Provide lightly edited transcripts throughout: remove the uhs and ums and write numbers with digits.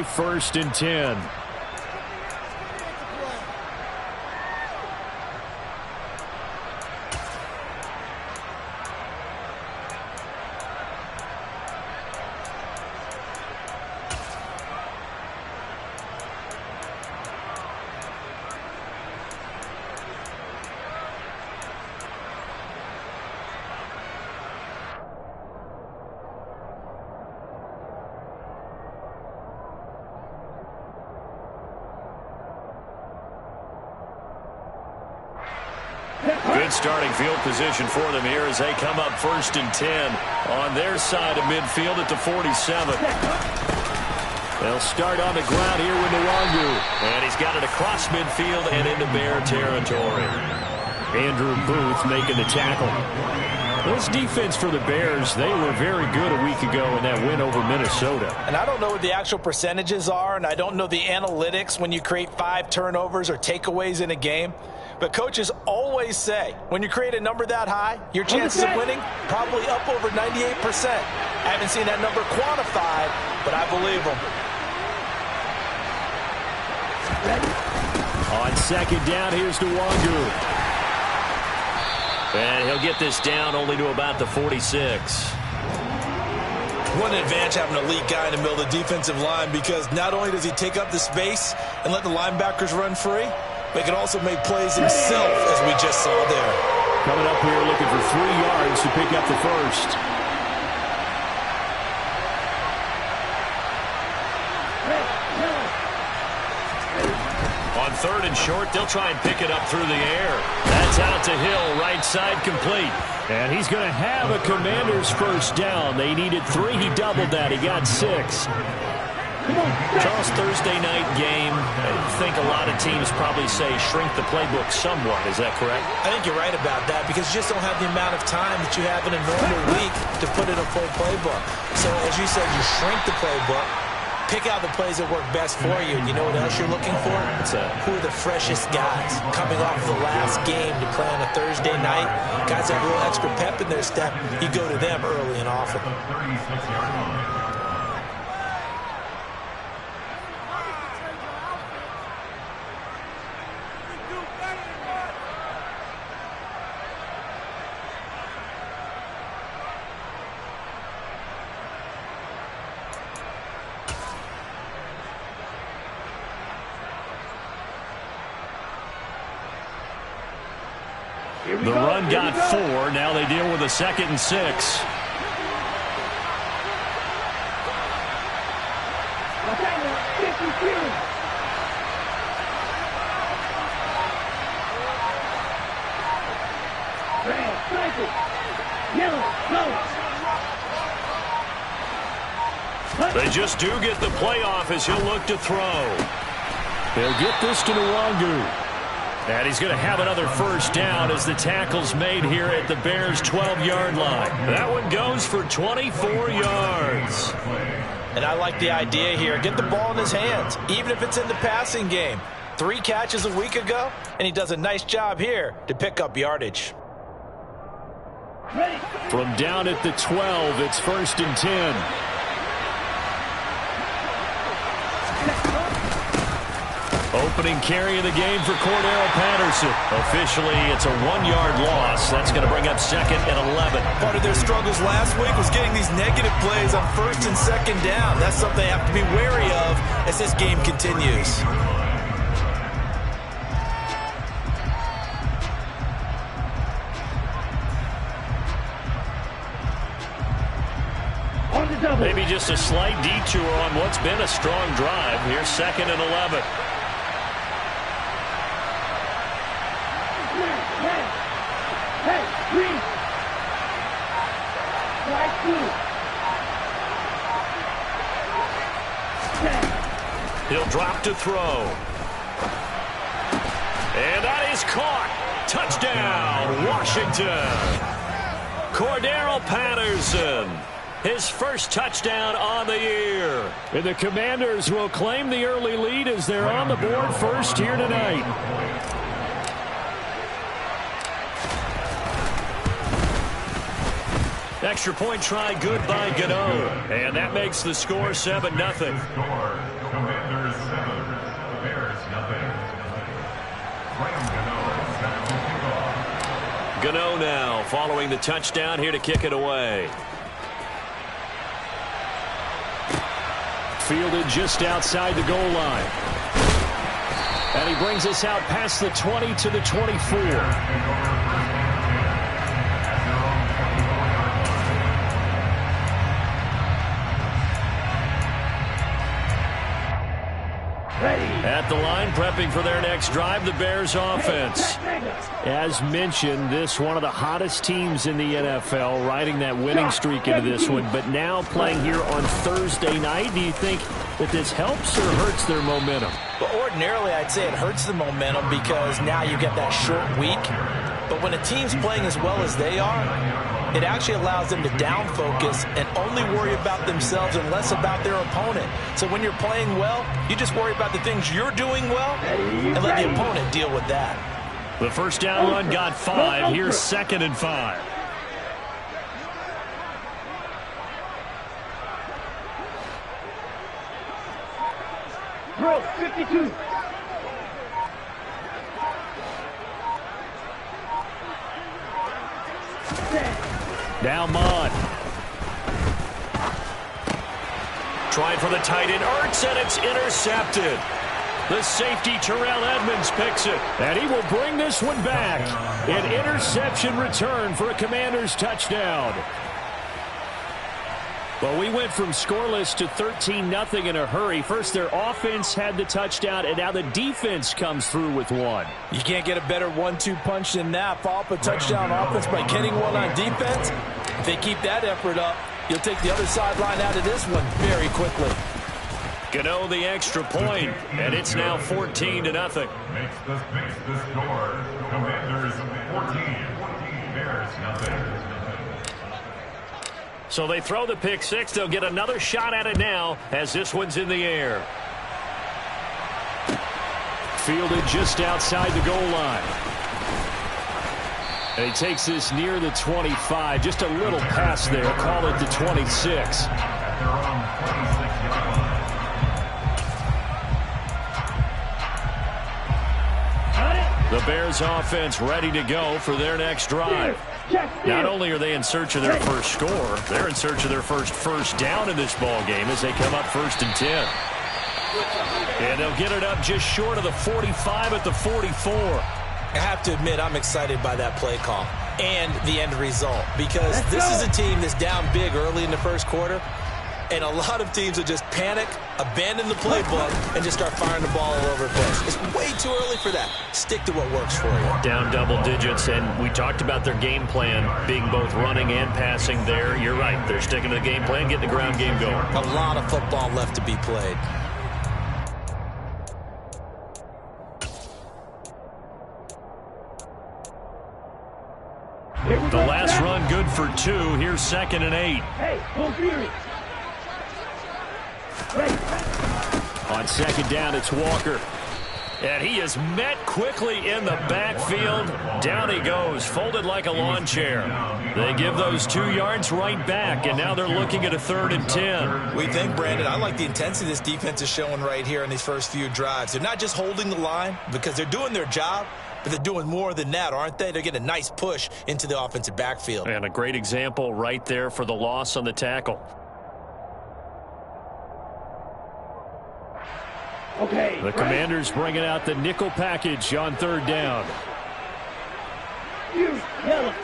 1st and 10. Good starting field position for them here as they come up 1st and 10 on their side of midfield at the 47. They'll start on the ground here with Nwangu. And he's got it across midfield and into Bear territory. Andrew Booth making the tackle. This defense for the Bears, they were very good a week ago in that win over Minnesota. And I don't know what the actual percentages are, and I don't know the analytics when you create 5 turnovers or takeaways in a game. But coaches always say, when you create a number that high, your chances of winning probably up over 98%. I haven't seen that number quantified, but I believe them. On 2nd down, here's Nwangu. And he'll get this down only to about the 46. What an advantage having an elite guy in the middle of the defensive line, because not only does he take up the space and let the linebackers run free, but he can also make plays himself, as we just saw there. Coming up here looking for 3 yards to pick up the first. On 3rd and short, they'll try and pick it up through the air. That's out to Hill, right side complete. And he's going to have a Commander's first down. They needed 3. He doubled that. He got 6. Charles, Thursday night game, I think a lot of teams probably say shrink the playbook somewhat. Is that correct? I think you're right about that, because you just don't have the amount of time that you have in a normal week to put in a full playbook. So, as you said, you shrink the playbook, pick out the plays that work best for you. And you know what else you're looking for? Who are the freshest guys coming off the last game to play on a Thursday night? Guys that have a little extra pep in their step, you go to them early and often. The run got 4. Now they deal with a 2nd and 6. They just do get the playoff as he'll look to throw. They'll get this to Nwangu. And he's going to have another first down as the tackle's made here at the Bears' 12-yard line. That one goes for 24 yards. And I like the idea here. Get the ball in his hands, even if it's in the passing game. 3 catches a week ago, and he does a nice job here to pick up yardage. From down at the 12, it's 1st and 10. Opening carry of the game for Cordero Patterson. Officially, it's a 1-yard loss. That's going to bring up 2nd and 11. Part of their struggles last week was getting these negative plays on 1st and 2nd down. That's something they have to be wary of as this game continues. Maybe just a slight detour on what's been a strong drive. Here's 2nd and 11. He'll drop to throw. And that is caught. Touchdown, Washington. Cordero Patterson. His first touchdown on the year. And the Commanders will claim the early lead as they're on the board first here tonight. Extra point try good by Gano. And that makes the score 7-0. Commanders 7, Bears nothing. Gano now following the touchdown here to kick it away. Fielded just outside the goal line. And he brings us out past the 20 to the 24. At the line, prepping for their next drive, the Bears offense. As mentioned, this one of the hottest teams in the NFL, riding that winning streak into this one, but now playing here on Thursday night. Do you think that this helps or hurts their momentum? Well, ordinarily, I'd say it hurts the momentum because now you get that short week. But when a team's playing as well as they are, it actually allows them to down focus and only worry about themselves and less about their opponent. So when you're playing well, you just worry about the things you're doing well and let the opponent deal with that. The first down run got 5. Here's 2nd and 5. Throw 52. Now Mond. Trying for the tight end, Ertz, and it's intercepted. The safety, Terrell Edmonds, picks it. And he will bring this one back. An interception return for a Commanders touchdown. Well, we went from scoreless to 13-0 in a hurry. First, their offense had the touchdown, and now the defense comes through with one. You can't get a better 1-2 punch than that. Follow up a touchdown offense by getting one on defense. If they keep that effort up, you'll take the other sideline out of this one very quickly. Gano the extra point, and it's now 14-0. Makes the score. Commanders 14, Bears nothing. So they throw the pick six. They'll get another shot at it now as this one's in the air. Fielded just outside the goal line. And he takes this near the 25. Just a little pass there. Call it the 26. At their own 26-yard line. The Bears offense ready to go for their next drive. Not only are they in search of their first score, they're in search of their first down in this ball game as they come up 1st and 10. And they'll get it up just short of the 45 at the 44. I have to admit, I'm excited by that play call and the end result because this is a team that's down big early in the first quarter, and a lot of teams will just panic, abandon the playbook, and just start firing the ball all over the place. It's way too early for that. Stick to what works for you. Down double digits, and we talked about their game plan being both running and passing there. You're right. They're sticking to the game plan, getting the ground game going. A lot of football left to be played. The last run good for 2. Here's 2nd and 8. Hey, go Fury. On 2nd down, it's Walker. And he is met quickly in the backfield. Down he goes, folded like a lawn chair. They give those 2 yards right back, and now they're looking at a 3rd and 10. We think, Brandon, I like the intensity this defense is showing right here in these first few drives. They're not just holding the line because they're doing their job, but they're doing more than that, aren't they? They're getting a nice push into the offensive backfield. And a great example right there for the loss on the tackle. Okay. The Commanders bringing out the nickel package on 3rd down. You yellow.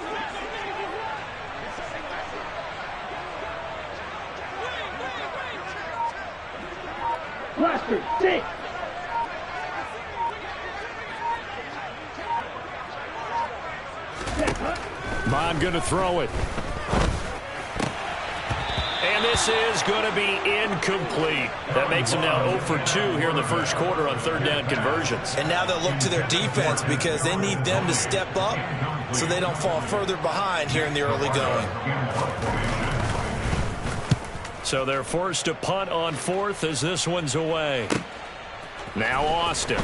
Blaster, 6. Mond going to throw it. And this is going to be incomplete. That makes them now 0 for 2 here in the first quarter on 3rd down conversions. And now they'll look to their defense because they need them to step up so they don't fall further behind here in the early going. So they're forced to punt on 4th as this one's away. Now Austin.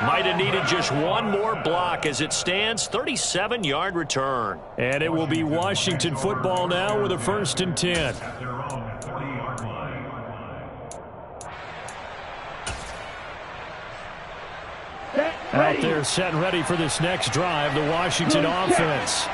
Might have needed just one more block. As it stands, 37-yard return. And it will be Washington football now with a 1st and 10. At their own 40-yard line. Out there set and ready for this next drive, the Washington offense.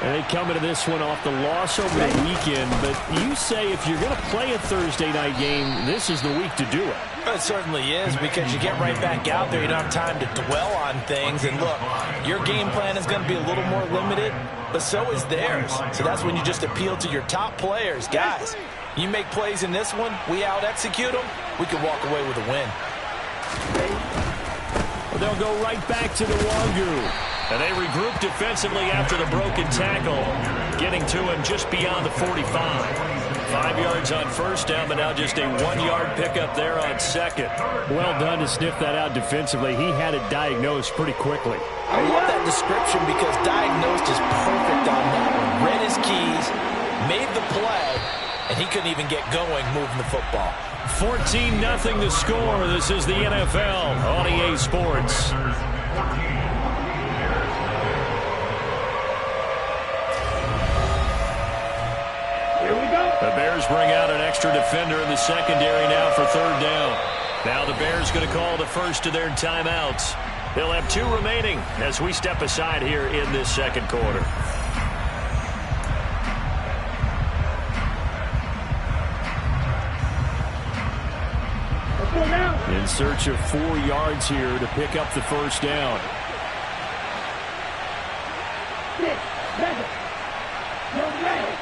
And they come into this one off the loss over the weekend. But you say if you're going to play a Thursday night game, this is the week to do it. It certainly is, because you get right back out there. You don't have time to dwell on things. And look, your game plan is going to be a little more limited, but so is theirs. So that's when you just appeal to your top players. Guys, you make plays in this one, we out-execute them, we can walk away with a win. They'll go right back to the Wagyu. And they regroup defensively after the broken tackle, getting to him just beyond the 45. 5 yards on first down, but now just a 1-yard pickup there on second. Well done to sniff that out defensively. He had it diagnosed pretty quickly. I love that description because diagnosed is perfect on that one. Read his keys, made the play, and he couldn't even get going moving the football. 14-0 the score. This is the NFL on EA Sports. The Bears bring out an extra defender in the secondary now for 3rd down. Now the Bears going to call the first of their timeouts. They'll have 2 remaining as we step aside here in this second quarter. In search of 4 yards here to pick up the first down. 6, 7, you're ready.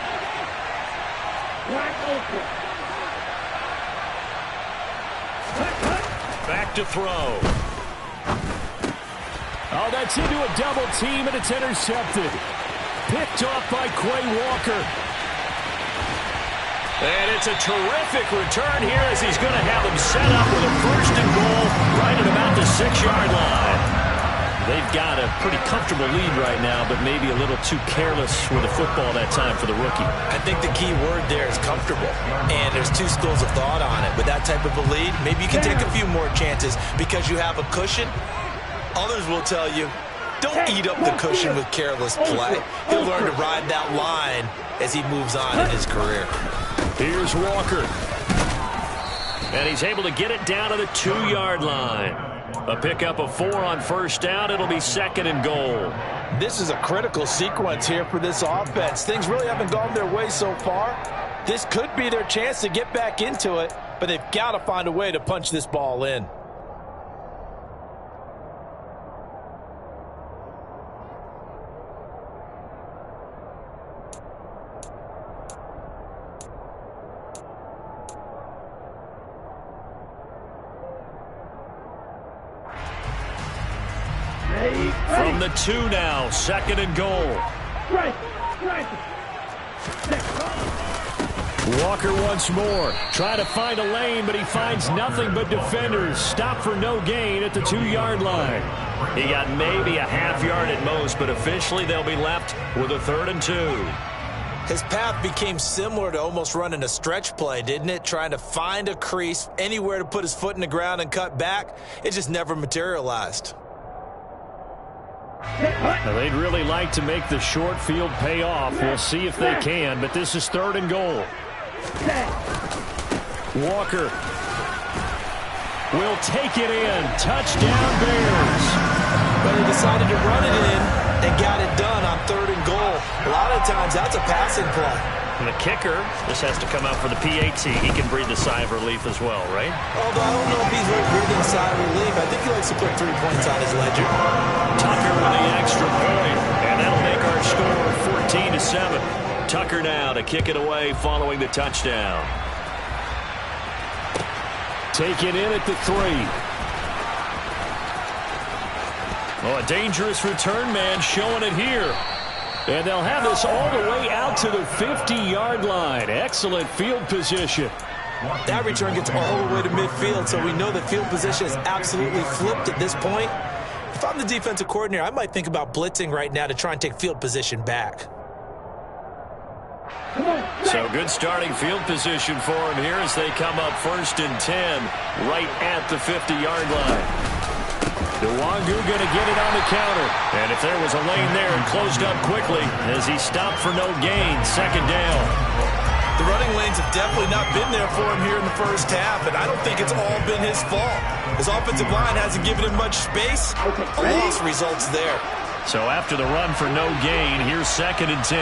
Wide open. Back to throw. Oh, that's into a double team, and it's intercepted. Picked off by Quay Walker. And it's a terrific return here as he's going to have them set up with a 1st and goal right at about the 6-yard line. They've got a pretty comfortable lead right now, but maybe a little too careless with the football that time for the rookie. I think the key word there is comfortable, and there's 2 schools of thought on it. With that type of a lead, maybe you can take a few more chances because you have a cushion. Others will tell you, don't eat up the cushion with careless play. He'll learn to ride that line as he moves on in his career. Here's Walker. And he's able to get it down to the 2-yard line. A pickup of 4 on first down. It'll be 2nd and goal. This is a critical sequence here for this offense. Things really haven't gone their way so far. This could be their chance to get back into it, but they've got to find a way to punch this ball in. From the 2 now, 2nd and goal. Walker once more. Trying to find a lane, but he finds nothing but defenders. Stop for no gain at the 2-yard line. He got maybe a half-yard at most, but officially they'll be left with a 3rd and 2. His path became similar to almost running a stretch play, didn't it? Trying to find a crease, anywhere to put his foot in the ground and cut back. It just never materialized. Now, they'd really like to make the short field pay off. We'll see if they can, but this is 3rd and goal. Walker will take it in. Touchdown, Bears. But he decided to run it in and got it done on 3rd and goal. A lot of times that's a passing play. And the kicker just has to come out for the PAT. He can breathe a sigh of relief as well, right? Although I don't know if he's really breathing a sigh of relief. I think he likes to put 3 points on his ledger. Tucker with the extra point, and that'll make our score 14-7. Tucker now to kick it away following the touchdown. Taken in at the 3. Oh, a dangerous return man showing it here. And they'll have this all the way out to the 50-yard line. Excellent field position. That return gets all the way to midfield, so we know that field position is absolutely flipped at this point. If I'm the defensive coordinator, I might think about blitzing right now to try and take field position back. So good starting field position for him here as they come up 1st and 10 right at the 50-yard line. Nwangu going to get it on the counter. And if there was a lane there, it closed up quickly as he stopped for no gain. Second down. The running lanes have definitely not been there for him here in the first half, and I don't think it's all been his fault. His offensive line hasn't given him much space. A loss results there. So after the run for no gain, here's 2nd and 10.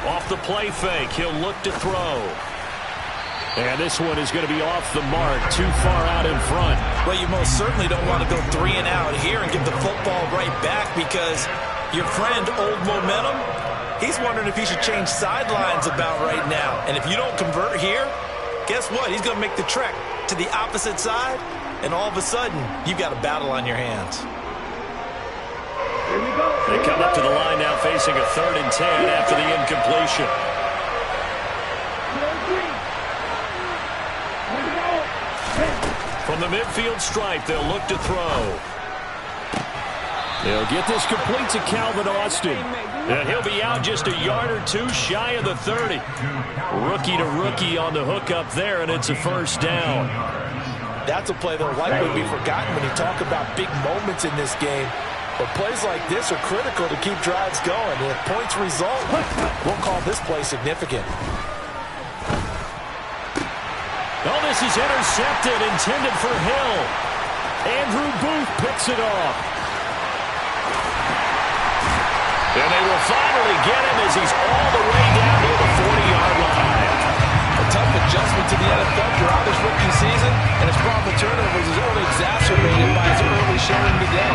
Off the play fake, he'll look to throw. And this one is going to be off the mark, too far out in front. Well, you most certainly don't want to go 3 and out here and give the football right back, because your friend, Old Momentum, he's wondering if he should change sidelines about right now. And if you don't convert here, guess what? He's going to make the trek to the opposite side, and all of a sudden, you've got a battle on your hands. Here we go. They come up to the line now facing a 3rd and 10 after the incompletion. From the midfield stripe, they'll look to throw. They'll get this complete to Calvin Austin. And he'll be out just a yard or two shy of the 30. Rookie to rookie on the hook up there, and it's a first down. That's a play that'll likely be forgotten when you talk about big moments in this game. But plays like this are critical to keep drives going. And if points result, we'll call this play significant. Oh, this is intercepted, intended for Hill. Andrew Booth picks it off. And they will finally get him as he's all the way down near the 40-yard line. A tough adjustment to the NFL throughout his rookie season, and his problem with turnovers is only exacerbated by his early showing today.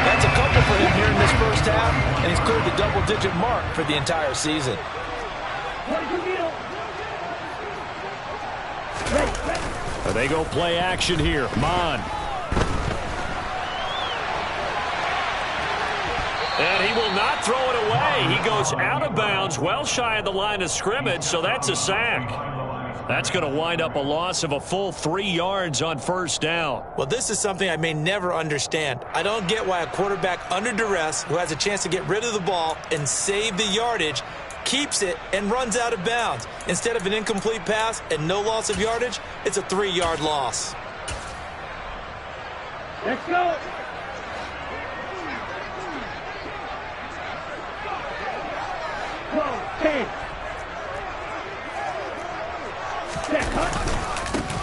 That's a couple for him here in this first half, and he's cleared the double-digit mark for the entire season. They go play action here. Mon. And he will not throw it away. He goes out of bounds, well shy of the line of scrimmage, so that's a sack. That's going to wind up a loss of a full 3 yards on first down. Well, this is something I may never understand. I don't get why a quarterback under duress who has a chance to get rid of the ball and save the yardage keeps it and runs out of bounds. Instead of an incomplete pass and no loss of yardage, it's a 3-yard loss. Let's go.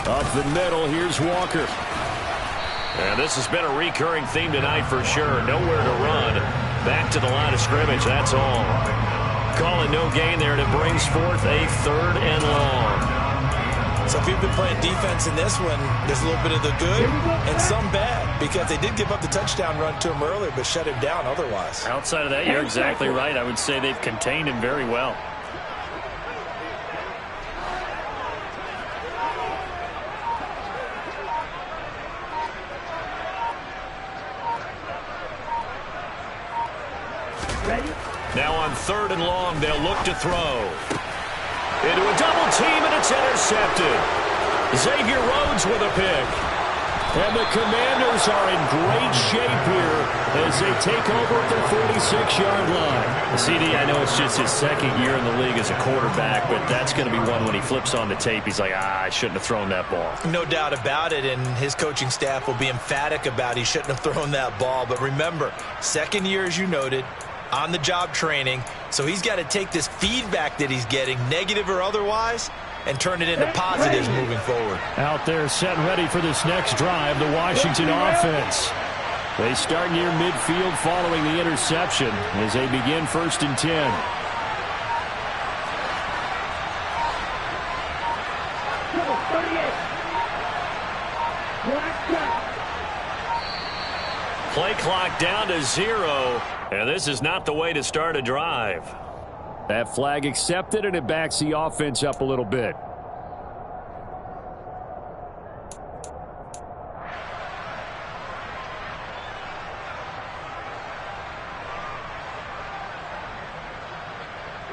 Up the middle, here's Walker. And this has been a recurring theme tonight for sure. Nowhere to run. Back to the line of scrimmage, that's all. Calling no gain there, and it brings forth a 3rd and long. So if you've been playing defense in this one, there's a little bit of the good and some bad, because they did give up the touchdown run to him earlier, but shut him down otherwise. Outside of that, you're exactly right. I would say they've contained him very well. Now on 3rd and long, they'll look to throw. Into a double team, and it's intercepted. Xavier Rhodes with a pick. And the Commanders are in great shape here as they take over at their 46-yard line. CD, I know it's just his 2nd year in the league as a quarterback, but that's going to be one when he flips on the tape. He's like, I shouldn't have thrown that ball. No doubt about it, and his coaching staff will be emphatic about he shouldn't have thrown that ball. But remember, 2nd year, as you noted, on-the-job training, so he's got to take this feedback that he's getting, negative or otherwise, and turn it into positives moving forward. Out there set and ready for this next drive, the Washington offense. They start near midfield following the interception as they begin 1st and 10. Play clock down to 0, and this is not the way to start a drive. That flag accepted, and it backs the offense up a little bit.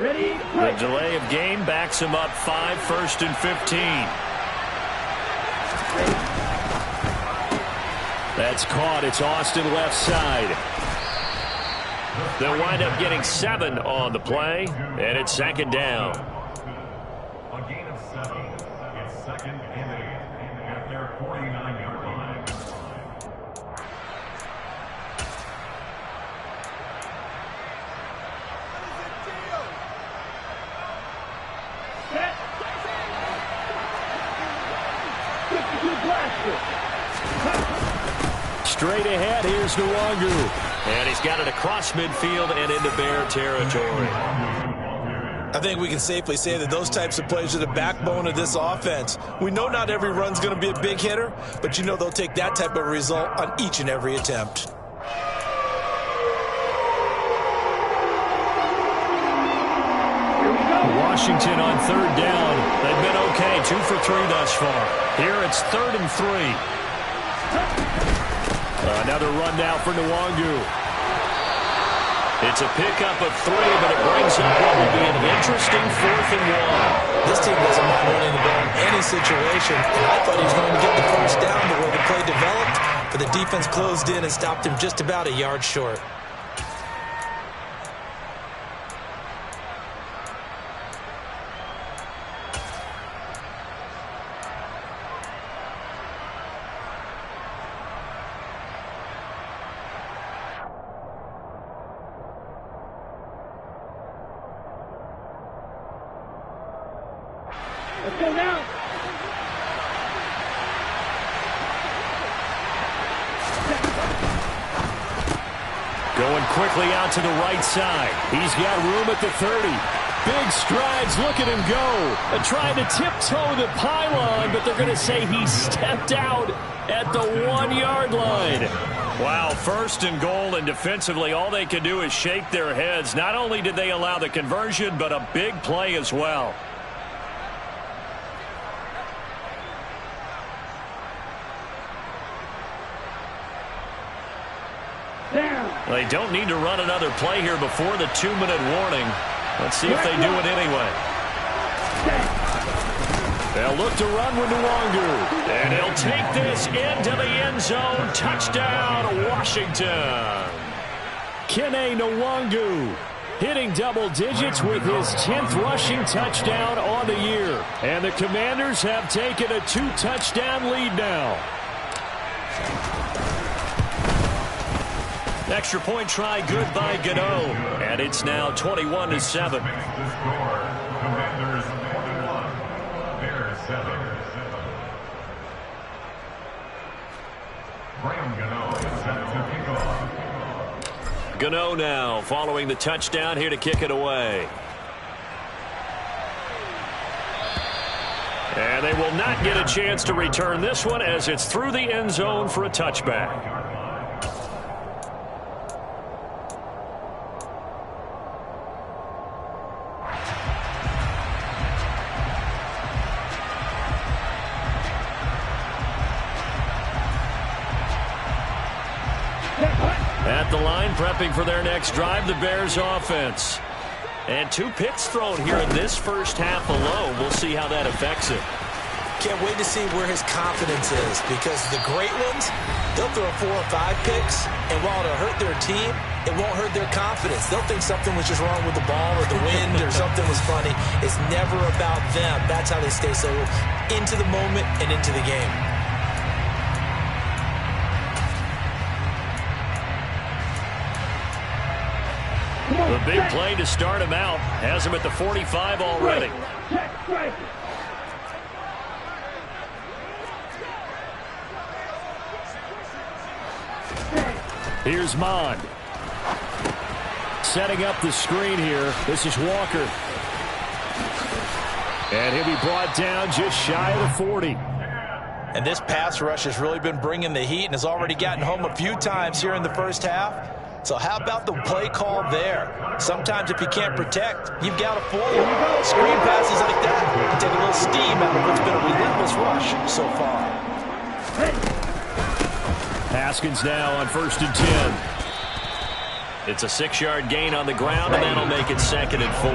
Ready? The delay of game backs him up 5, 1st and 15. That's caught. It's Austin left side. They'll wind up getting 7 on the play, and it's 2nd down. A gain of 7. It's 2nd and 8 at their 49-yard line. straight ahead. Here's Nwangu. And he's got it across midfield and into Bear territory. I think we can safely say that those types of plays are the backbone of this offense. We know not every run's going to be a big hitter, but you know they'll take that type of result on each and every attempt. Washington on third down. They've been okay, 2 for 3 thus far. Here it's 3rd and 3. Another run now for Nwangu. It's a pickup of 3, but it brings up what will be an interesting 4th and 1. This team doesn't mind running the ball in any situation, and I thought he was going to get the first down the way the play developed, but the defense closed in and stopped him just about a yard short. Let's go now. Going quickly out to the right side. He's got room at the 30. Big strides. Look at him go. Trying to tiptoe the pylon, but they're going to say he stepped out at the 1-yard line. Wow, 1st and goal, and defensively all they can do is shake their heads. Not only did they allow the conversion, but a big play as well. They don't need to run another play here before the 2-minute warning. Let's see if they do it anyway. They'll look to run with Nwangu. And he'll take this into the end zone. Touchdown, Washington. Kene Nwangu hitting double digits with his 10th rushing touchdown on the year. And the Commanders have taken a 2-touchdown lead now. Extra point try good by Gano. And it's now 21-7. Commanders 21, Bears 7. Graham Gano is set to kick off. Gano now following the touchdown here to kick it away. And they will not get a chance to return this one as it's through the end zone for a touchback. At the line, prepping for their next drive, the Bears offense. And 2 picks thrown here in this first half alone. We'll see how that affects it. Can't wait to see where his confidence is, because the great ones, they'll throw 4 or 5 picks, and while it'll hurt their team, it won't hurt their confidence. They'll think something was just wrong with the ball or the wind or something was funny. It's never about them. That's how they stay so into the moment and into the game. The big play to start him out has him at the 45 already. Here's Mond. Setting up the screen here. This is Walker. And he'll be brought down just shy of the 40. And this pass rush has really been bringing the heat and has already gotten home a few times here in the first half. So how about the play call there? Sometimes if you can't protect, you've got to fool you. Screen passes like that can take a little steam out of what's been a relentless rush so far. Haskins now on 1st and 10. It's a 6-yard gain on the ground, and that'll make it 2nd and 4.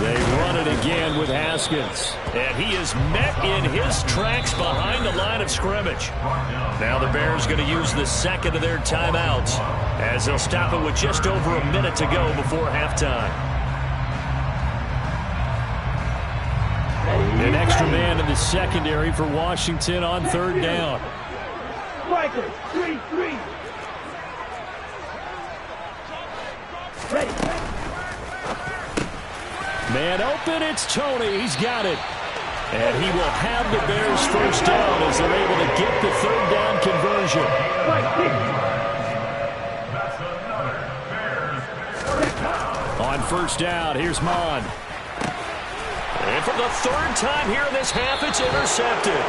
They run it again with Haskins. And he is met in his tracks behind the line of scrimmage. Now the Bears going to use the 2nd of their timeouts as they'll stop it with just over a minute to go before halftime. An extra man in the secondary for Washington on 3rd down. Striker, 3-3. Ready. Man open, it's Tony. He's got it. And he will have the Bears first down as they're able to get the third down conversion. On first down, here's Mon. And for the third time here in this half, it's intercepted.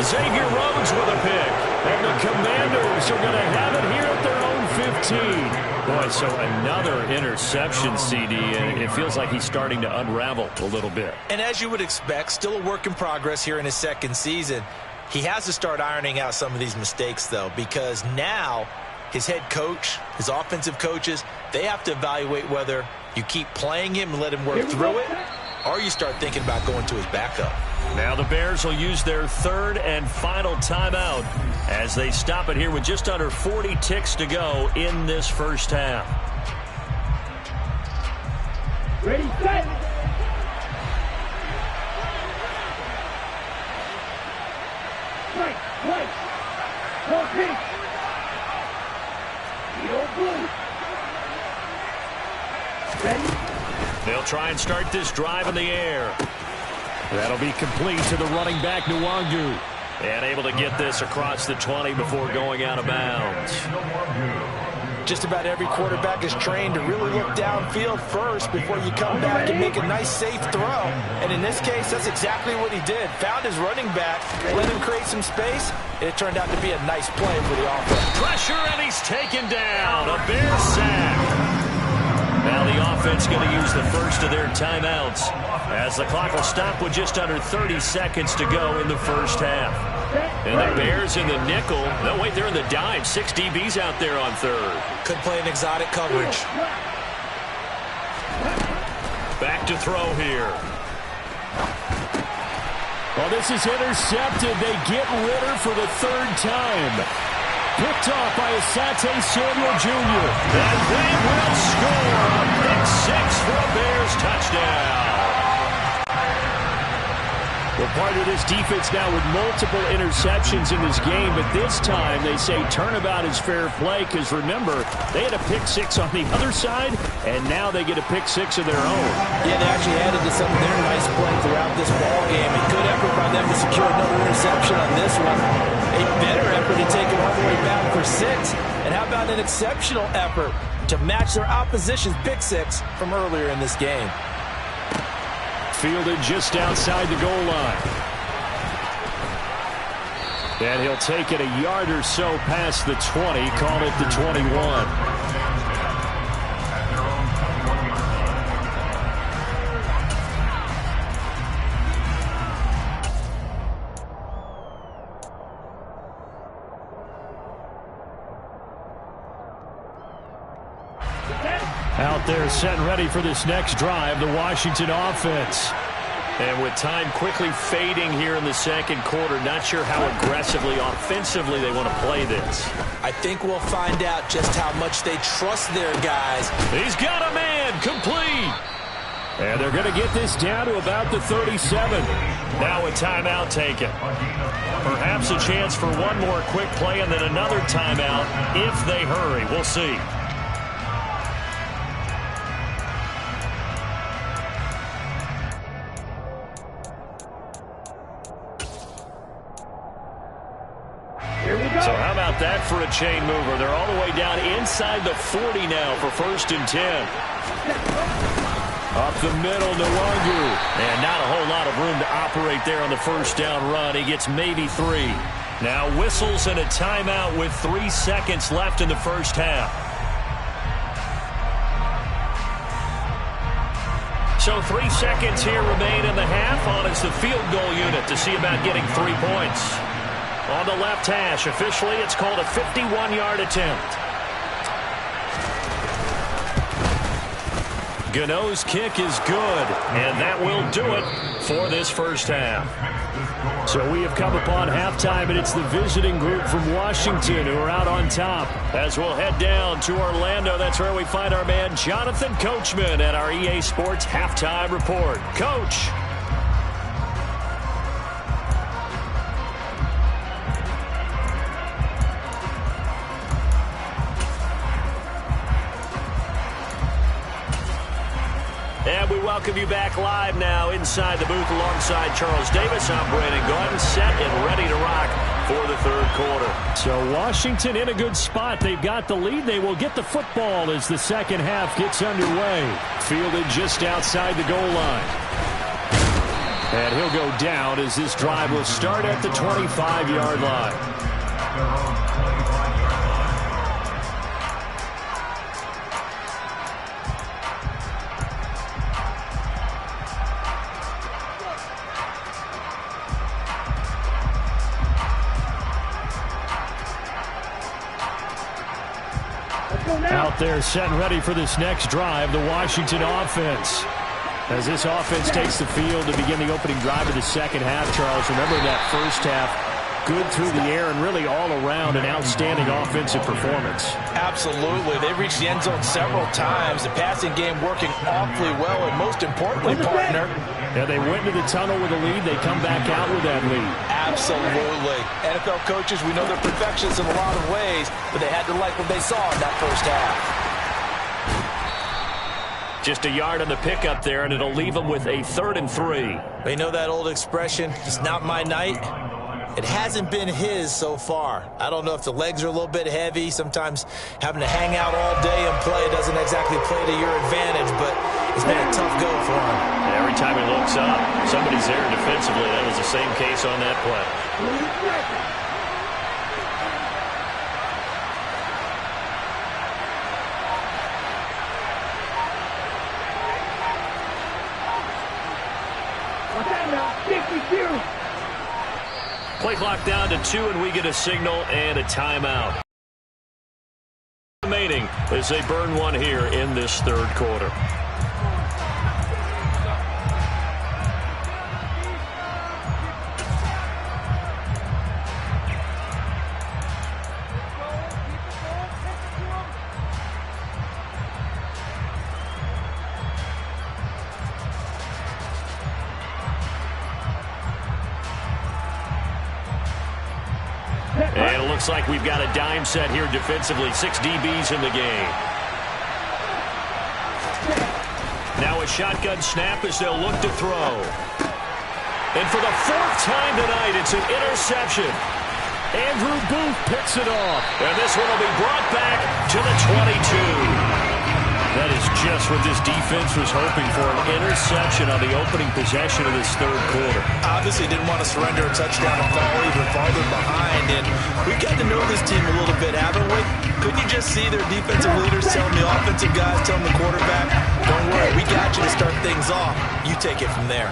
Xavier Rhodes with a pick. And the Commanders are going to have it here at their own 15. Boy, so another interception, CD, and it feels like he's starting to unravel a little bit. And as you would expect, still a work in progress here in his second season. He has to start ironing out some of these mistakes, though, because now his head coach, his offensive coaches, they have to evaluate whether you keep playing him and let him work through it, or you start thinking about going to his backup. Now the Bears will use their third and final timeout as they stop it here with just under 40 ticks to go in this first half. Ready, set. Right, right. Go pink. Yellow blue. Ready. They'll try and start this drive in the air. That'll be complete to the running back, Nwangu. And able to get this across the 20 before going out of bounds. Just about every quarterback is trained to really look downfield first before you come back and make a nice, safe throw. And in this case, that's exactly what he did. Found his running back, let him create some space, and it turned out to be a nice play for the offense. Pressure, and he's taken down. A Bear sack. Now the offense going to use the first of their timeouts as the clock will stop with just under 30 seconds to go in the first half. And the Bears in the nickel. No, wait, they're in the dime. 6 DBs out there on third. Could play an exotic coverage. Back to throw here. Well, this is intercepted. They get Ritter for the third time. Picked off by Asante Samuel Jr. And they will score a pick six for a Bears touchdown. We're part of this defense now with multiple interceptions in this game, but this time they say turnabout is fair play because, remember, they had a pick six on the other side, and now they get a pick six of their own. Yeah, they actually added to some of their nice play throughout this ball game. A good effort by them to secure another interception on this one. A better effort to take it all the way back for 6. And how about an exceptional effort to match their opposition's pick six from earlier in this game? Fielded just outside the goal line. And he'll take it a yard or so past the 20, call it the 21. Out there set and ready for this next drive, the Washington offense. And with time quickly fading here in the second quarter, not sure how aggressively, offensively they want to play this. I think we'll find out just how much they trust their guys. He's got a man, complete. And they're going to get this down to about the 37. Now a timeout taken. Perhaps a chance for one more quick play and then another timeout if they hurry. We'll see. So how about that for a chain mover? They're all the way down inside the 40 now for 1st and 10. Up the middle, Nwangu. And not a whole lot of room to operate there on the first down run. He gets maybe 3. Now whistles and a timeout with 3 seconds left in the first half. So 3 seconds here remain in the half on it's the field goal unit to see about getting 3 points. On the left hash, officially, it's called a 51-yard attempt. Gano's kick is good, and that will do it for this first half. So we have come upon halftime, and it's the visiting group from Washington who are out on top. As we'll head down to Orlando, that's where we find our man Jonathan Coachman at our EA Sports Halftime Report. Coach. welcome you back live now inside the booth alongside Charles Davis. I'm Brandon Gordon, set and ready to rock for the third quarter. So Washington in a good spot. They've got the lead. They will get the football as the second half gets underway. Fielded just outside the goal line. And he'll go down as this drive will start at the 25-yard line. Out there set and ready for this next drive, the Washington offense. As this offense takes the field to begin the opening drive of the second half, Charles, remember that first half, good through the air and really all around an outstanding offensive performance. Absolutely. They reached the end zone several times. The passing game working awfully well, and most importantly, partner. Yeah, they went into the tunnel with a lead. They come back out with that lead. Absolutely. NFL coaches, we know they're perfectionists in a lot of ways, but they had to like what they saw in that first half. Just a yard on the pickup there, and it'll leave them with a 3rd and 3. They know that old expression, it's not my night. It hasn't been his so far. I don't know if the legs are a little bit heavy. Sometimes having to hang out all day and play doesn't exactly play to your advantage, but it's been a tough go for him. Every time he looks up, somebody's there defensively. That was the same case on that play. Play clock down to 2, and we get a signal and a timeout. Remaining as they burn one here in this third quarter. And it looks like we've got a dime set here defensively. 6 DBs in the game. Now a shotgun snap as they'll look to throw. And for the 4th time tonight, it's an interception. Andrew Booth picks it off. And this one will be brought back to the 22. That is just what this defense was hoping for, an interception on the opening possession of this third quarter. Obviously didn't want to surrender a touchdown and fall even farther behind, and we've got to know this team a little bit, haven't we? Couldn't you just see their defensive leaders telling the offensive guys, telling the quarterback, don't worry, we got you to start things off. You take it from there.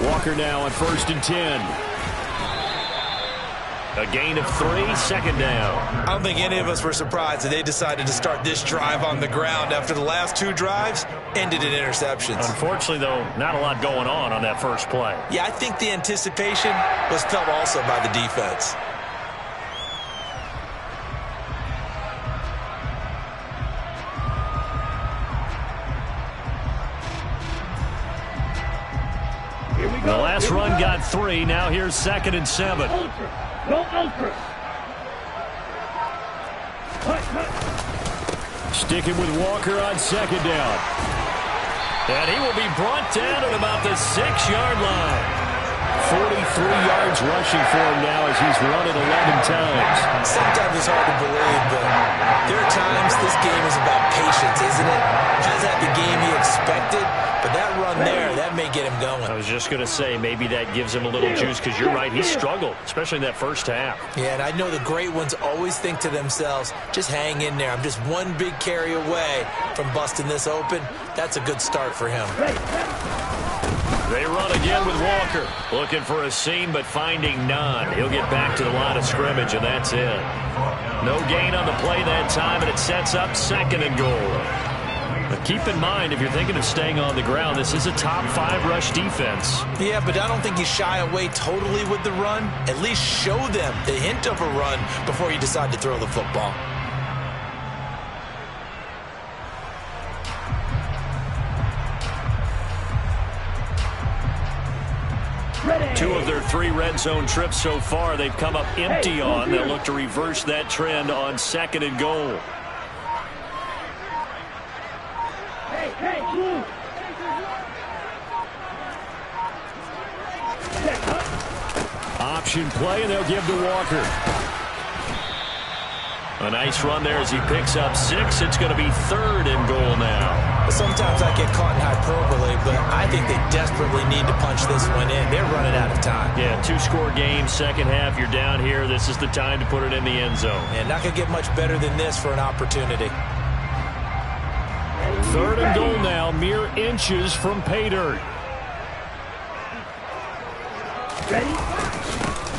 Walker now on 1st and 10. A gain of 3, 2nd down. I don't think any of us were surprised that they decided to start this drive on the ground after the last 2 drives ended in interceptions. Unfortunately, though, not a lot going on that first play. Yeah, I think the anticipation was felt also by the defense. The last run got 3. Now here's 2nd and 7. Go ultra. Sticking with Walker on 2nd down. And he will be brought down at about the 6-yard line. 43 yards rushing for him now as he's run it 11 times. Sometimes it's hard to believe, but there are times this game is about patience, isn't it? Has had the game he expected, but that run there, that may get him going. I was just going to say, maybe that gives him a little juice, because you're right, he struggled, especially in that first half. Yeah, and I know the great ones always think to themselves, just hang in there. I'm just one big carry away from busting this open. That's a good start for him. They run again with Walker. Looking for a seam, but finding none. He'll get back to the line of scrimmage, and that's it. No gain on the play that time, and it sets up 2nd and goal. But keep in mind, if you're thinking of staying on the ground, this is a top 5 rush defense. Yeah, but I don't think you shy away totally with the run. At least show them the hint of a run before you decide to throw the football. 2 of their 3 red zone trips so far, they've come up empty on. They'll look to reverse that trend on 2nd and goal. Option play, and they'll give to Walker. A nice run there as he picks up 6. It's going to be 3rd and goal now. Sometimes I get caught in hyperbole, but I think they desperately need to punch this one in. They're running out of time. Yeah, 2-score game, second half, you're down here. This is the time to put it in the end zone. And not going to get much better than this for an opportunity. 3rd and goal now, mere inches from pay dirt.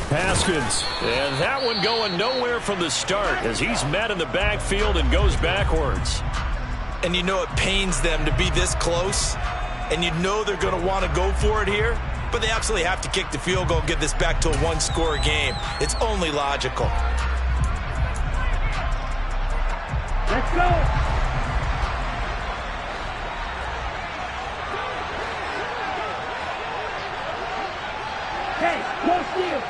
Haskins. And that one going nowhere from the start as he's met in the backfield and goes backwards. And you know it pains them to be this close, and you know they're going to want to go for it here, but they absolutely have to kick the field goal and get this back to a 1-score game. It's only logical. Let's go. Hey, no steal.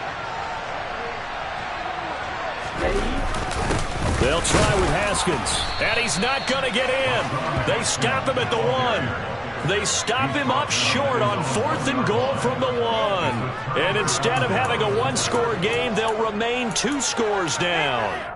They'll try with Haskins. And he's not going to get in. They stop him at the 1. They stop him up short on 4th and goal from the 1. And instead of having a 1-score game, they'll remain 2 scores down.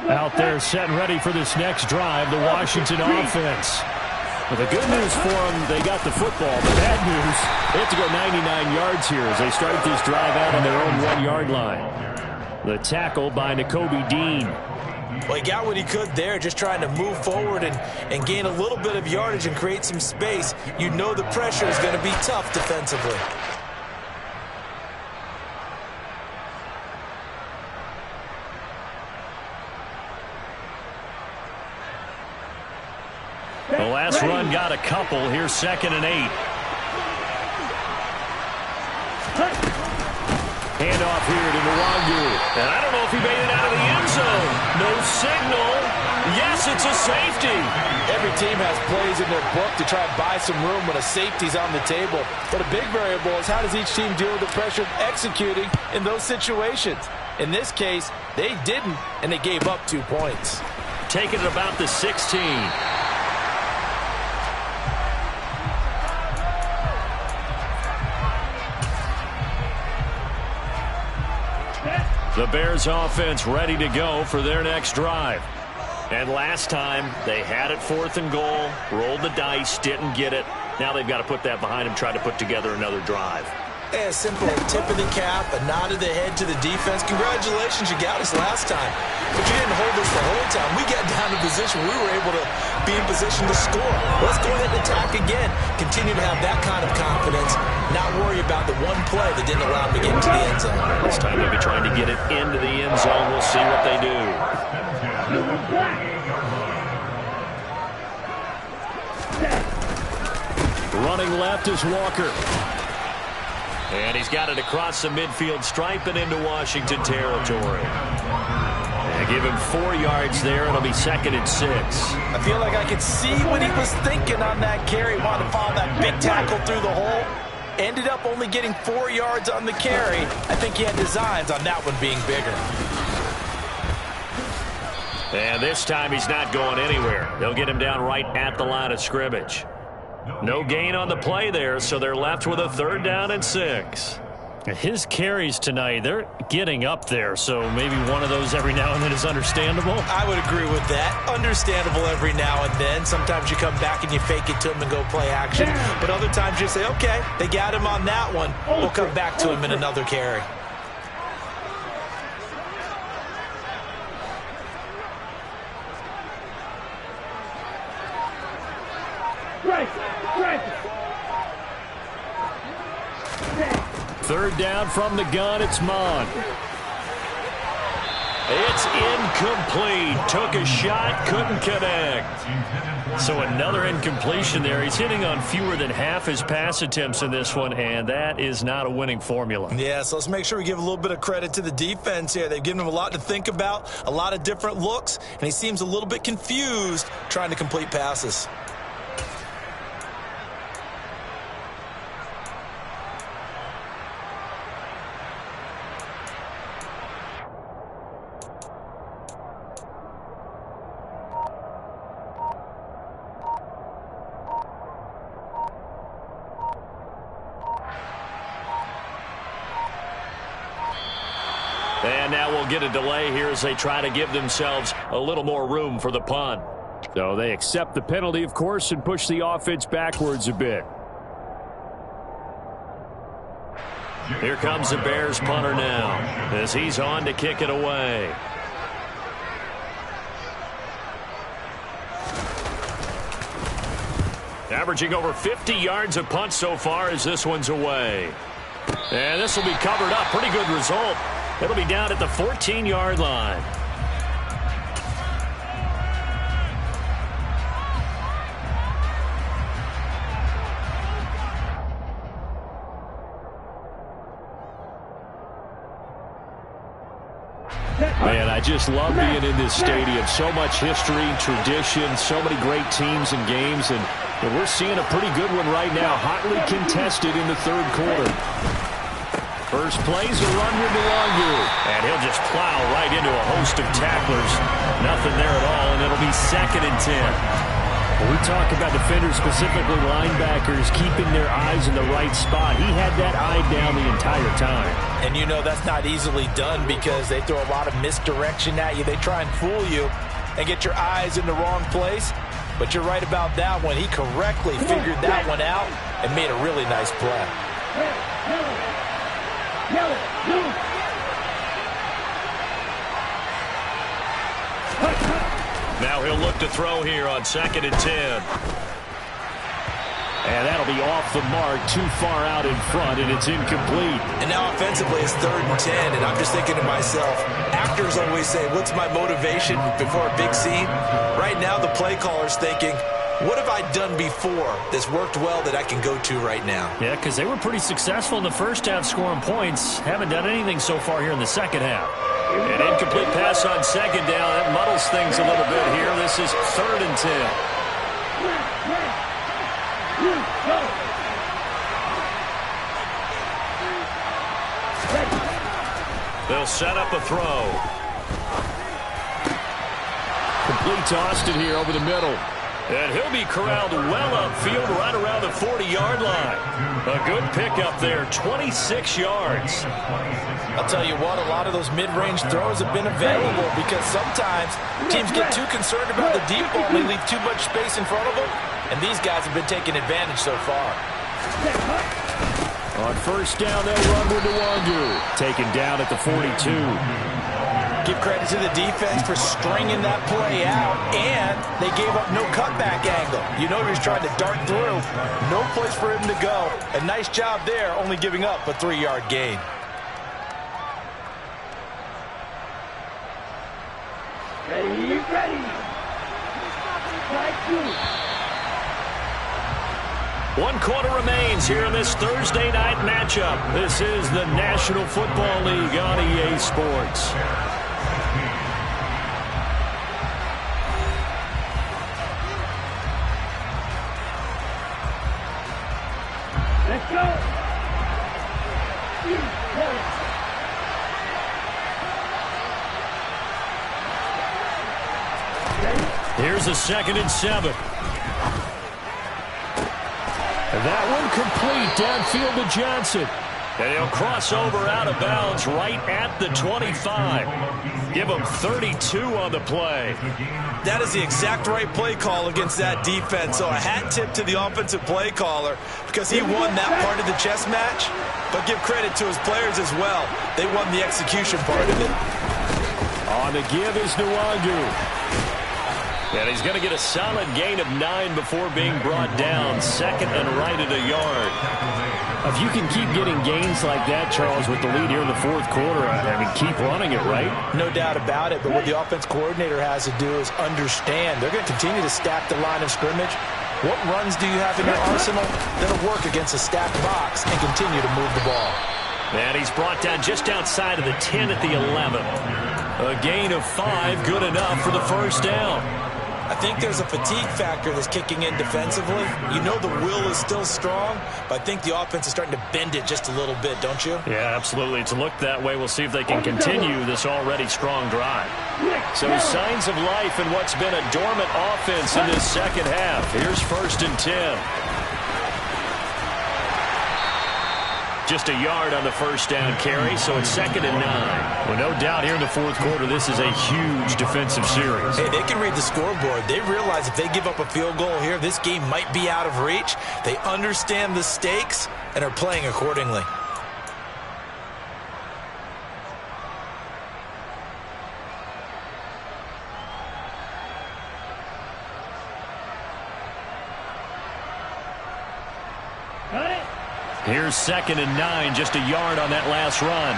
Out there set and ready for this next drive, the Washington offense. Well, the good news for them, they got the football. The bad news, they have to go 99 yards here as they start this drive out on their own 1-yard line. The tackle by Nakobe Dean. Well, he got what he could there, just trying to move forward and gain a little bit of yardage and create some space. You know the pressure is going to be tough defensively. The last run got a couple. Here's 2nd and 8. Handoff here to Nwangu. And I don't know if he made it out of the end zone. No signal. Yes, it's a safety. Every team has plays in their book to try and buy some room when a safety's on the table. But a big variable is how does each team deal with the pressure of executing in those situations. In this case, they didn't, and they gave up 2 points. Taking it about the 16. The Bears offense ready to go for their next drive. And last time, they had it 4th and goal, rolled the dice, didn't get it. Now they've got to put that behind them, try to put together another drive. A simple tip of the cap, a nod of the head to the defense. Congratulations, you got us last time. But you didn't hold us the whole time. We got down to position. We were able to be in position to score. Let's go ahead and attack again. Continue to have that kind of confidence. Not worry about the one play that didn't allow them to get into the end zone. This time they'll be trying to get it into the end zone. We'll see what they do. Running left is Walker. And he's got it across the midfield stripe and into Washington territory. And give him 4 yards there. It'll be 2nd and 6. I feel like I could see what he was thinking on that carry. Wanted to follow that big tackle through the hole. Ended up only getting 4 yards on the carry. I think he had designs on that one being bigger. And this time he's not going anywhere. They'll get him down right at the line of scrimmage. No gain on the play there, so they're left with a 3rd down and 6. His carries tonight, they're getting up there, so maybe one of those every now and then is understandable. I would agree with that. Understandable every now and then. Sometimes you come back and you fake it to him and go play action. But other times you say, okay, they got him on that one. We'll come back to him in another carry. Third down from the gun, it's Mon. It's incomplete. Took a shot, couldn't connect. So another incompletion there. He's hitting on fewer than half his pass attempts in this one, and that is not a winning formula. Yeah, so let's make sure we give a little bit of credit to the defense here. They've given him a lot to think about, a lot of different looks, and he seems a little bit confused trying to complete passes. And now we'll get a delay here as they try to give themselves a little more room for the punt. So they accept the penalty, of course, and push the offense backwards a bit. Here comes the Bears punter now as he's on to kick it away. Averaging over 50 yards a punt so far as this one's away. And this will be covered up. Pretty good result. It'll be down at the 14-yard line. Man, I just love being in this stadium. So much history, tradition, so many great teams and games, and we're seeing a pretty good one right now, hotly contested in the third quarter. First play's a run with Nwangwu, and he'll just plow right into a host of tacklers. Nothing there at all, and it'll be 2nd and 10. When we talk about defenders, specifically linebackers, keeping their eyes in the right spot, he had that eye down the entire time. And you know that's not easily done because they throw a lot of misdirection at you. They try and fool you and get your eyes in the wrong place. But you're right about that one. He correctly figured that one out and made a really nice play. Now he'll look to throw here on 2nd and 10. And that'll be off the mark, too far out in front, and it's incomplete. And now offensively it's 3rd and 10, and I'm just thinking to myself, actors always say, what's my motivation before a big scene? Right now the play caller's thinking, what have I done before that's worked well that I can go to right now? Yeah, because they were pretty successful in the first half scoring points. Haven't done anything so far here in the second half. An incomplete pass on 2nd down. That muddles things a little bit here. This is 3rd and 10. They'll set up a throw. Complete to Austin here over the middle. And he'll be corralled well upfield right around the 40-yard line. A good pickup there, 26 yards. I'll tell you what, a lot of those mid-range throws have been available because sometimes teams get too concerned about the deep ball and they leave too much space in front of them, and these guys have been taking advantage so far. On 1st down, they'll run with Nwangwu. Taken down at the 42. Give credit to the defense for stringing that play out, and they gave up no cutback angle. You know he was trying to dart through. No place for him to go. A nice job there, only giving up a 3-yard gain. Ready. One quarter remains here in this Thursday night matchup. This is the National Football League on EA Sports. Let's go. Here's a 2nd and 7. And that one complete downfield to Johnson. And he'll cross over out of bounds right at the 25. Give him 32 on the play. That is the exact right play call against that defense. So a hat tip to the offensive play caller because he won that part of the chess match. But give credit to his players as well. They won the execution part of it. On the give is Nwangwu. And he's going to get a solid gain of 9 before being brought down. Second and right at a yard. If you can keep getting gains like that, Charles, with the lead here in the fourth quarter, I mean, keep running it, right? No doubt about it, but what the offense coordinator has to do is understand. They're going to continue to stack the line of scrimmage. What runs do you have in your arsenal that'll work against a stacked box and continue to move the ball? And he's brought down just outside of the 10 at the 11. A gain of 5, good enough for the first down. I think there's a fatigue factor that's kicking in defensively. You know the will is still strong, but I think the offense is starting to bend it just a little bit, don't you? Yeah, absolutely. It's looked that way. We'll see if they can continue this already strong drive. So signs of life in what's been a dormant offense in this second half. Here's 1st and 10. Just a yard on the first down carry, so it's 2nd and 9. Well, no doubt here in the fourth quarter, this is a huge defensive series. Hey, they can read the scoreboard. They realize if they give up a field goal here, this game might be out of reach. They understand the stakes and are playing accordingly. Here's 2nd and 9, just a yard on that last run.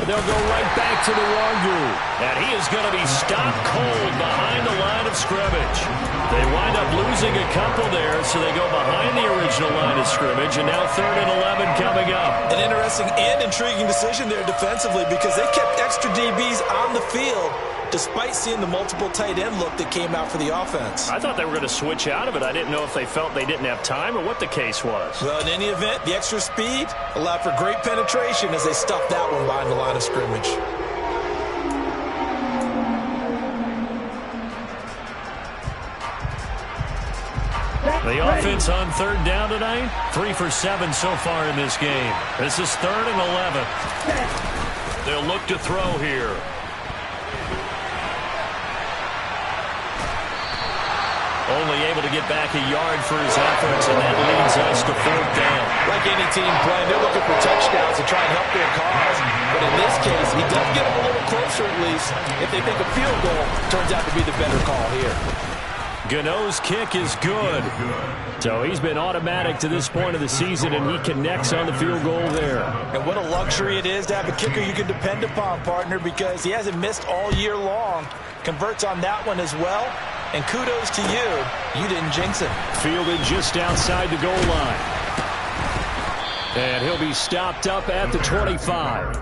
They'll go right back to the run group. And he is going to be stopped cold behind the line of scrimmage. They wind up losing a couple there, so they go behind the original line of scrimmage, and now 3rd and 11 coming up. An interesting and intriguing decision there defensively because they kept extra DBs on the field despite seeing the multiple tight end look that came out for the offense. I thought they were going to switch out of it. I didn't know if they felt they didn't have time or what the case was. Well, in any event, the extra speed allowed for great penetration as they stuffed that one behind the line of scrimmage. The offense on 3rd down tonight, 3 for 7 so far in this game. This is 3rd and 11. They'll look to throw here. Only able to get back a yard for his efforts, and that leads us to 4th down. Like any team playing, they're looking for touchdowns to try and help their cause. But in this case, he does get them a little closer at least. If they think a field goal turns out to be the better call here. Gano's kick is good. So he's been automatic to this point of the season, and he connects on the field goal there. And what a luxury it is to have a kicker you can depend upon, partner, because he hasn't missed all year long. Converts on that one as well. And kudos to you. You didn't jinx it. Fielded just outside the goal line. And he'll be stopped up at the 25.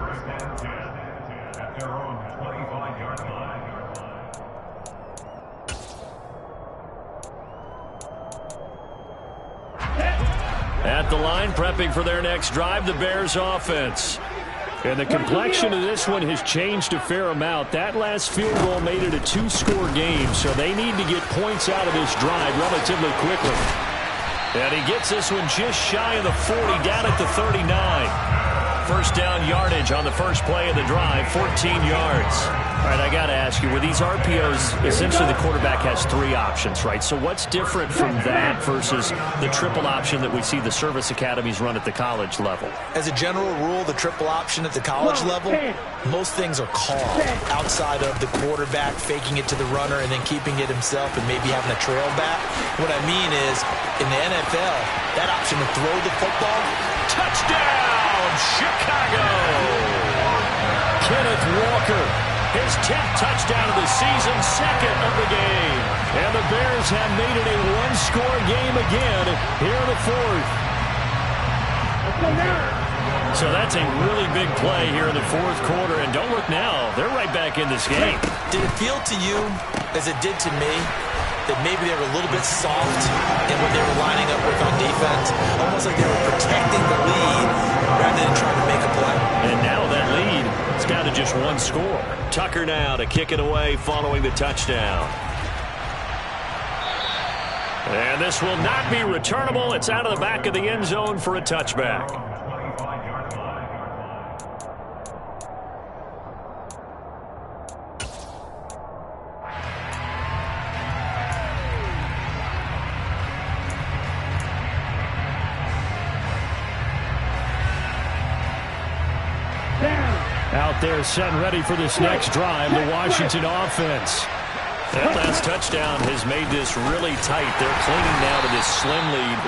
At the line, prepping for their next drive, the Bears offense. And the complexion of this one has changed a fair amount. That last field goal made it a 2-score game, so they need to get points out of this drive relatively quickly. And he gets this one just shy of the 40, down at the 39. First down yardage on the first play of the drive, 14 yards. All right, I got to ask you, with these RPOs, essentially the quarterback has 3 options, right? So what's different from that versus the triple option that we see the service academies run at the college level? As a general rule, the triple option at the college level, most things are called outside of the quarterback faking it to the runner and then keeping it himself and maybe having a trail back. What I mean is, in the NFL, that option to throw the football, touchdown, Chicago! Kenneth Walker, his 10th touchdown of the season, 2nd of the game. And the Bears have made it a 1-score game again here in the 4th. So that's a really big play here in the 4th quarter. And don't look now, they're right back in this game. Did it feel to you, as it did to me, that maybe they were a little bit soft in what they were lining up with on defense? Almost like they were protecting the lead rather than trying to make a play. And now that lead, it's down to just 1 score. Tucker now to kick it away following the touchdown. And this will not be returnable. It's out of the back of the end zone for a touchback. Out there setting ready for this next drive, the Washington offense. That last touchdown has made this really tight. They're clinging now to this slim lead.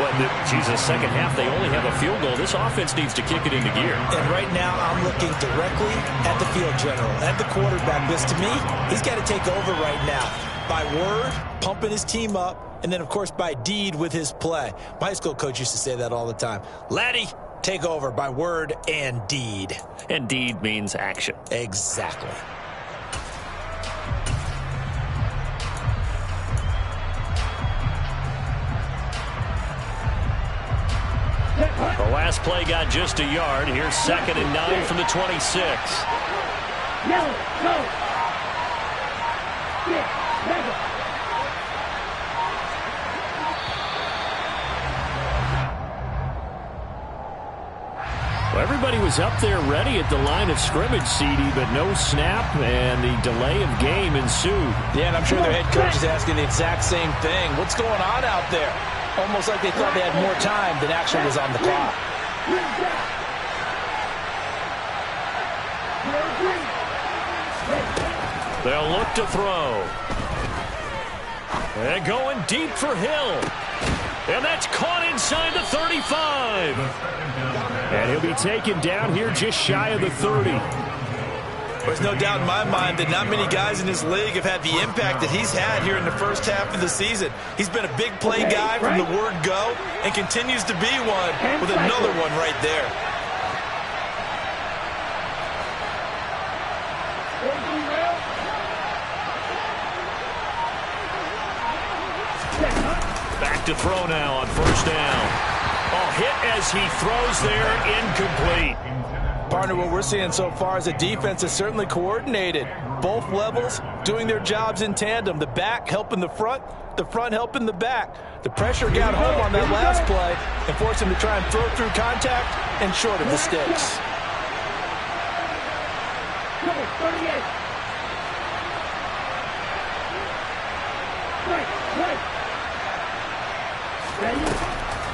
The second half, they only have a field goal. This offense needs to kick it into gear. And right now, I'm looking directly at the field general, at the quarterback. Because to me, he's got to take over right now. By word, pumping his team up, and then, of course, by deed with his play. My high school coach used to say that all the time. Laddie, take over by word and deed. And deed means action. Exactly. The last play got just a yard. Here's 2nd and 9 from the 26. Yellow, go. Yeah, mega. Well, everybody was up there ready at the line of scrimmage, CD, but no snap, and the delay of game ensued. Yeah, and I'm sure their head coach is asking the exact same thing. What's going on out there? Almost like they thought they had more time than actually was on the clock. They'll look to throw. And going deep for Hill. And that's caught inside the 35. And he'll be taken down here just shy of the 30. There's no doubt in my mind that not many guys in this league have had the impact that he's had here in the first half of the season. He's been a big play guy from the word go and continues to be one with another one right there. Back to throw now on 1st down. Oh, hit as he throws there, incomplete. Partner, what we're seeing so far is the defense is certainly coordinated. Both levels doing their jobs in tandem. The back helping the front helping the back. The pressure got home on that last play and forced him to try and throw through contact and short of the sticks.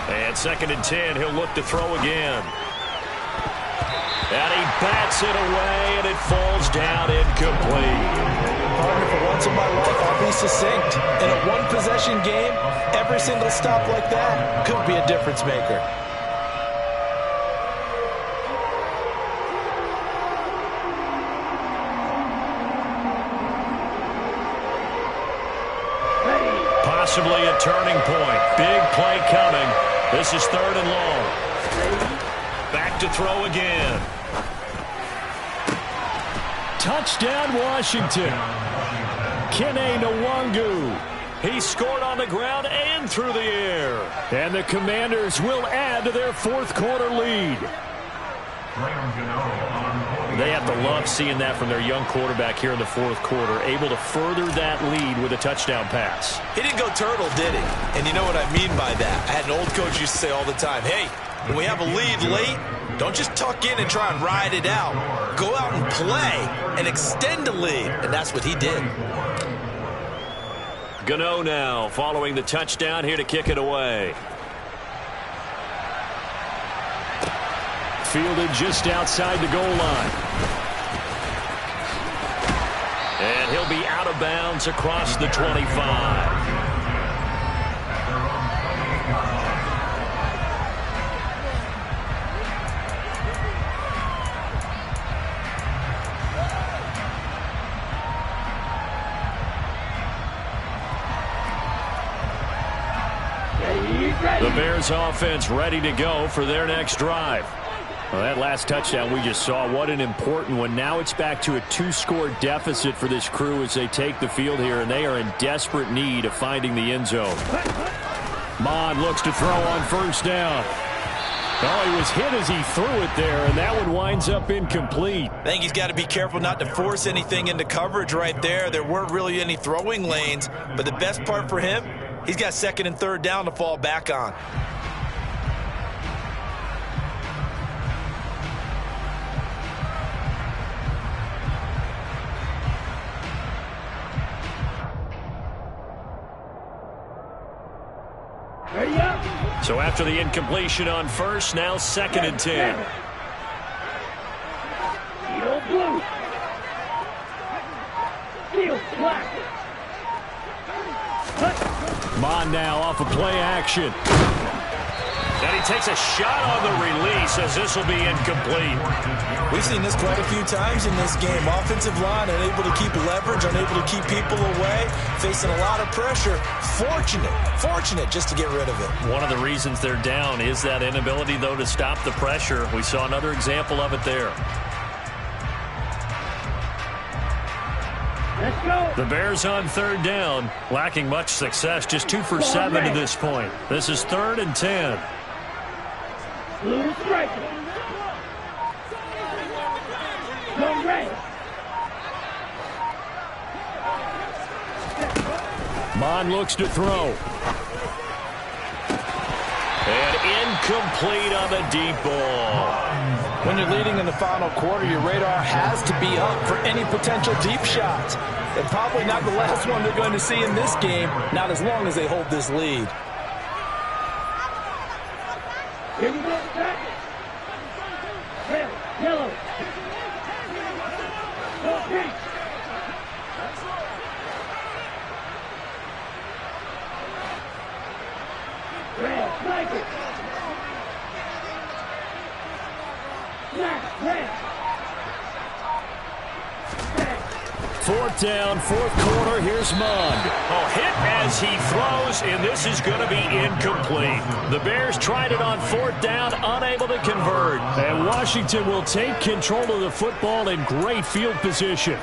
And 2nd and 10, he'll look to throw again. And he bats it away, and it falls down incomplete. Partner, for once in my life, I'll be succinct. In a one-possession game, every single stop like that could be a difference maker. Possibly a turning point. Big play coming. This is 3rd and long. Back to throw again. Touchdown, Washington. Kene Nwangu. He scored on the ground and through the air. And the Commanders will add to their 4th quarter lead. They have to love seeing that from their young quarterback here in the 4th quarter, able to further that lead with a touchdown pass. He didn't go turtle, did he? And you know what I mean by that. I had an old coach used to say all the time, hey, when we have a lead late, don't just tuck in and try and ride it out. Go out and play and extend the lead. And that's what he did. Gano now following the touchdown here to kick it away. Fielded just outside the goal line. And he'll be out of bounds across the 25. The Bears offense ready to go for their next drive. Well, that last touchdown we just saw, what an important one. Now it's back to a 2-score deficit for this crew as they take the field here, and they are in desperate need of finding the end zone. Mond looks to throw on 1st down. Oh, he was hit as he threw it there, and that one winds up incomplete. I think he's got to be careful not to force anything into coverage right there. There weren't really any throwing lanes, but the best part for him, he's got 2nd and 3rd down to fall back on. So after the incompletion on 1st, now 2nd and 10. Blue. Field black. Mon now off of play action. And he takes a shot on the release as this will be incomplete. We've seen this quite a few times in this game. Offensive line unable to keep leverage, unable to keep people away, facing a lot of pressure. Fortunate just to get rid of it. One of the reasons they're down is that inability, though, to stop the pressure. We saw another example of it there. Let's go. The Bears on third down, lacking much success, just 2 for 7 to this point. This is 3rd and 10. Blue striker. Go red. Mon looks to throw. And incomplete on the deep ball. When you're leading in the final quarter, your radar has to be up for any potential deep shots. And probably not the last one they're going to see in this game, not as long as they hold this lead. Here we go, back. Red, yellow. Go pink. Red, sniper. Black, red. Fourth down, fourth quarter. Here's Mon. Oh, hit as he throws, and this is going to be incomplete. The Bears tried it on 4th down, unable to convert. And Washington will take control of the football in great field position.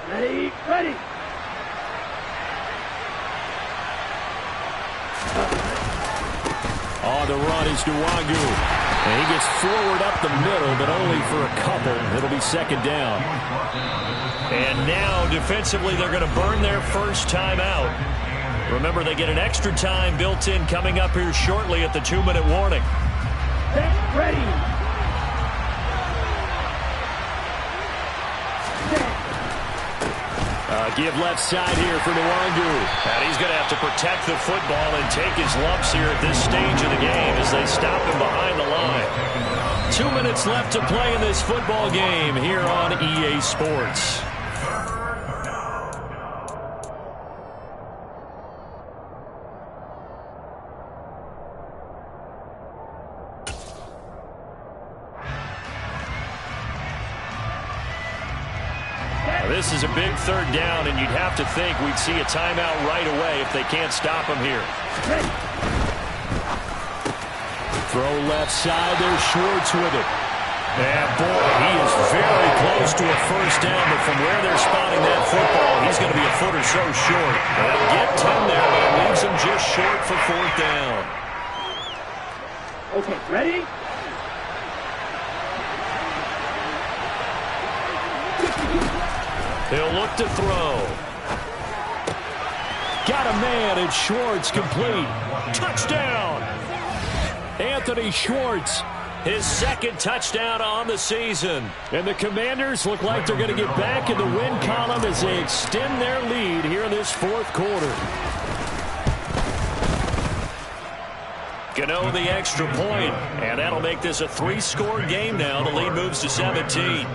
Ready, ready. On the run is Nwangu. And he gets forward up the middle, but only for a couple. It'll be 2nd down. And now, defensively, they're going to burn their first time out. Remember, they get an extra time built in coming up here shortly at the 2-minute warning. Set, ready. Give left side here for Nwangu. And he's going to have to protect the football and take his lumps here at this stage of the game as they stop him behind the line. 2 minutes left to play in this football game here on EA Sports. This is a big 3rd down, and you'd have to think we'd see a timeout right away if they can't stop him here. Throw left side. There's Schwartz with it. And, boy, he is very close to a first down, but from where they're spotting that football, he's going to be a foot or so short. They'll get 10 there, but it leaves him just short for 4th down. Okay, ready? He'll look to throw. Got a man, and Schwartz complete. Touchdown! Anthony Schwartz. His 2nd touchdown on the season. And the Commanders look like they're going to get back in the win column as they extend their lead here in this 4th quarter. Gano the extra point, and that'll make this a 3-score game now. The lead moves to 17.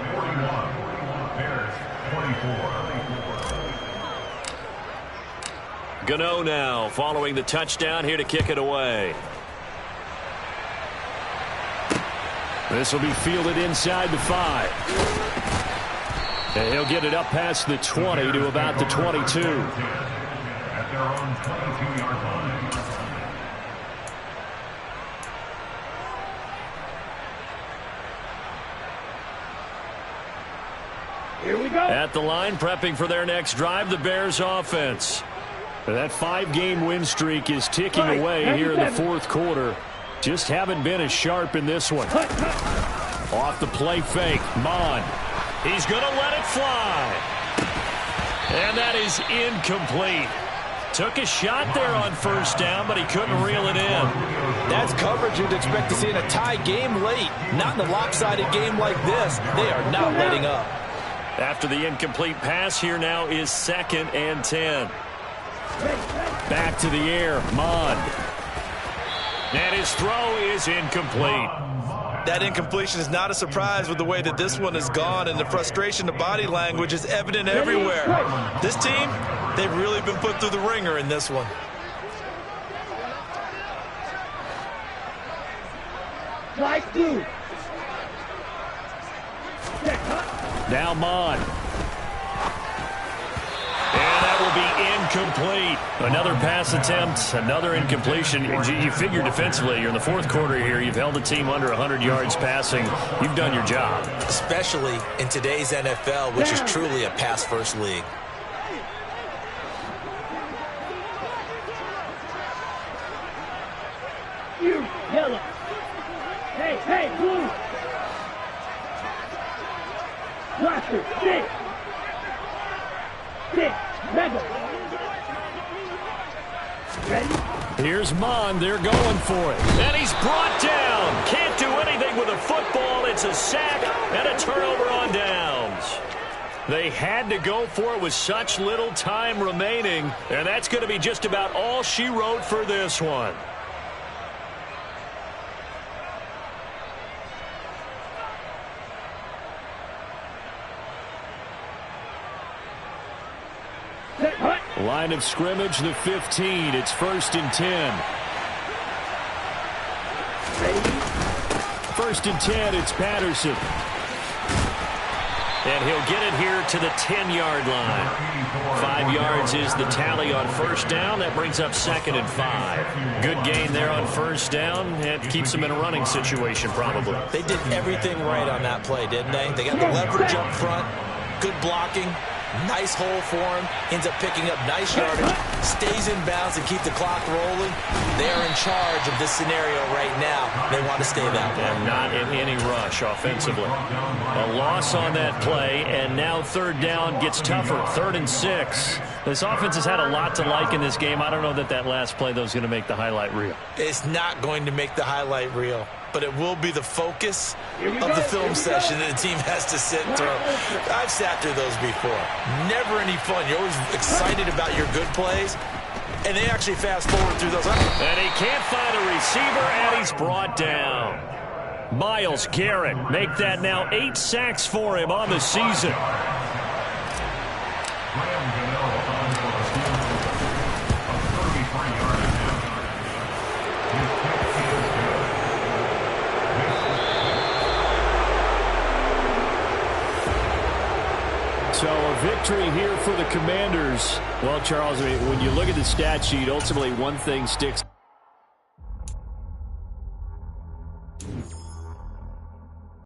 Gano now following the touchdown here to kick it away. This will be fielded inside the 5. And he'll get it up past the 20 to about the 22. At their own 22-yard line. Here we go. At the line, prepping for their next drive, the Bears offense. That 5-game win streak is ticking away here in the 4th quarter. Just haven't been as sharp in this one. Off the play fake, Mon. He's going to let it fly. And that is incomplete. Took a shot there on first down, but he couldn't reel it in. That's coverage you'd expect to see in a tie game late. Not in a lopsided game like this. They are not letting up. After the incomplete pass, here now is 2nd and 10. Back to the air, Mond. And his throw is incomplete. That incompletion is not a surprise with the way that this one has gone, and the frustration, the body language is evident everywhere. This team, they've really been put through the ringer in this one. Like two. Now Mond. And that will be incomplete. Another pass attempt, another incompletion. You figure defensively, you're in the 4th quarter here. You've held the team under 100 yards passing. You've done your job. Especially in today's NFL, which is truly a pass-first league. You yellow. Hey, hey, blue. Blaster, stick. Stick, rebel. Ready? Here's Mond. They're going for it. And he's brought down. Can't do anything with a football. It's a sack and a turnover on downs. They had to go for it with such little time remaining. And that's going to be just about all she wrote for this one. Line of scrimmage, the 15. It's 1st and 10. 1st and 10, it's Patterson. And he'll get it here to the 10-yard line. 5 yards is the tally on first down. That brings up 2nd and 5. Good gain there on first down. It keeps him in a running situation probably. They did everything right on that play, didn't they? They got the leverage up front, good blocking, nice hole for him, ends up picking up nice yardage, stays in bounds and keep the clock rolling. They're in charge of this scenario right now. They want to stay that way. And not in any rush offensively. A loss on that play, and now 3rd down gets tougher. 3rd and 6. This offense has had a lot to like in this game. I don't know that last play, though, is going to make the highlight reel. It's not going to make the highlight reel, but it will be the focus of the film session that the team has to sit through. I've sat through those before. Never any fun. You're always excited about your good plays, and they actually fast forward through those. And he can't find a receiver, and he's brought down. Myles Garrett make that now 8 sacks for him on the season. So a victory here for the Commanders. Well, Charles, I mean, when you look at the stat sheet, ultimately one thing sticks